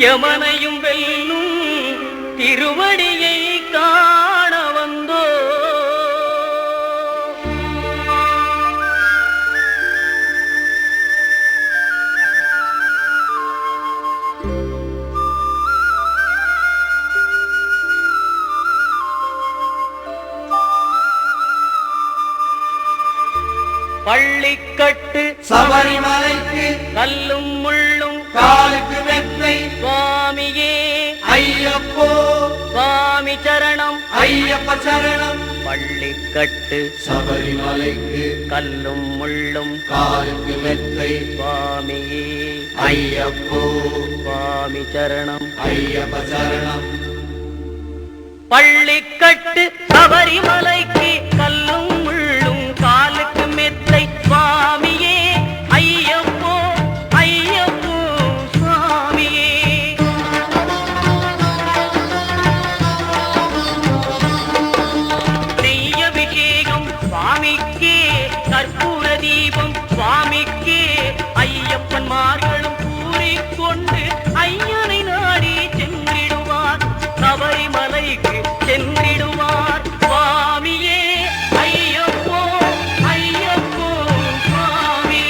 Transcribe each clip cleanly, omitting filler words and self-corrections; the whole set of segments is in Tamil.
யமனையும் வெல்லும் திருவடியை காண வந்தோ. பள்ளிக்கட்டு சபரிமலைக்கு கல்லும் முள்ளும் காலுக்கு மெத்தை சுவாமியே ஐயப்போ சுவாமி சரணம் ஐயப்ப சரணம். பள்ளிக்கட்டு சபரிமலைக்கு கல்லும் முள்ளும் காலுக்கு மெத்தை சுவாமியே ஐயப்போ சுவாமி சரணம் ஐயப்ப சரணம். பள்ளிக்கட்டு சபரிமலைக்கு கல்லும் முள்ளும் காலுக்கு மெத்தை சுவாமியே ஐயப்போ ஐயப்போ சுவாமியே. நெய்யபிஷேகம் சுவாமிக்கே கற்பூர தீபம் சுவாமிக்கே ஐயப்பன்மார்களும் கூறிக்கொண்டு ஐயனை நாடி சென்றிடுவார் சபரிமலைக்கு சென்றிடுவார் சுவாமியே ஐயப்போ ஐயப்போ சுவாமியே.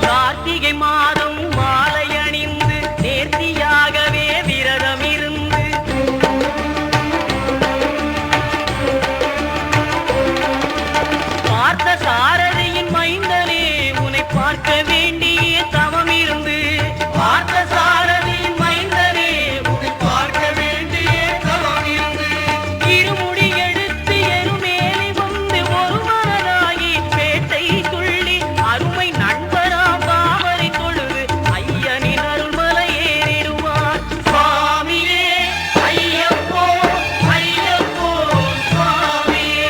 கார்த்திகை மாதம் மாலை அணிந்து நேர்த்தியாகவே விரதம் இருந்து பார்த்த சாரதியின் மைந்தனே உன்னை பார்க்க வேண்டிய தவம் இருந்து பார்த்த சாரதியின் மைந்தனே உன்னை பார்க்க வேண்டிய தவம் இருந்து இருமுடி எடுத்து எருமேலி வந்து ஒரு மனதாகி பேட்டை துள்ளி அருமை நண்பராம் பாவரை தொழுது ஐயனின் அருள்மலை ஏறிடுவார் சுவாமியே ஐயப்போ ஐயப்போ சுவாமியே.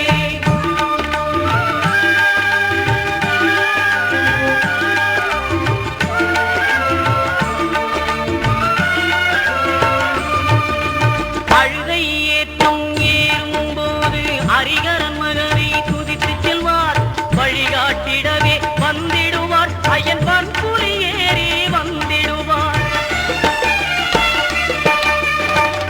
அழுகை ஏற்றும் ஏறும்போது ஹரிகரன் மகனை துதித்து செல்வார் வழிகாட்டிடவே வந்திடுவார் ஐயன் பன்புலி ஏறி வந்திடுவார்.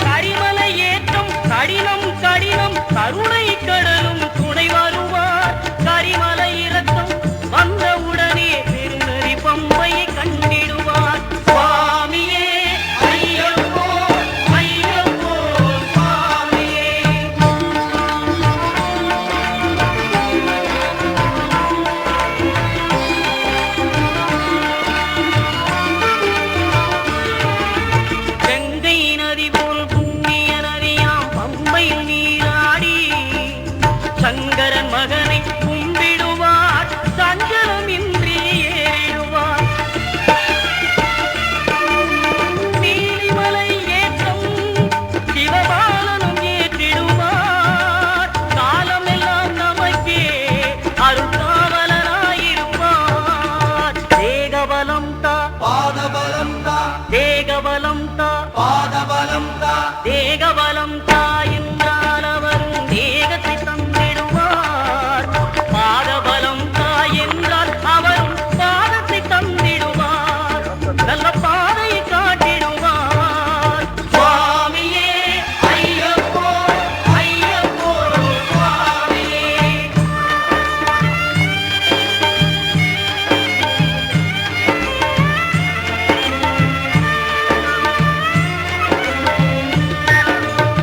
கரிமலை ஏற்றம் கடினம் கடினம் கருணை கடலும் துணை வருவார் கரிமலை இறக்கம் வந்தவுடனே பெருநெறி பம்பையை கண்டிடுவார் சுவாமியே ஐயப்போ ஐயப்போ சுவாமியே. கங்கை நதி போல் புண்ணிய நதியாம் பம்பையில் நீராடி சங்கரன் மகனை கும்பிடுவார் சஞ்சலமின்றி ஏறிடுவார். நீலிமலை ஏற்றம் சிவபாலனும் ஏற்றிடுவார் காலமெல்லாம் நமக்கே அருள்காவலனாயிருப்பார். தேகபலம் தா பாதபலம் தா தேகபலம் தா பாதபலம் தா தேகபலம் தாய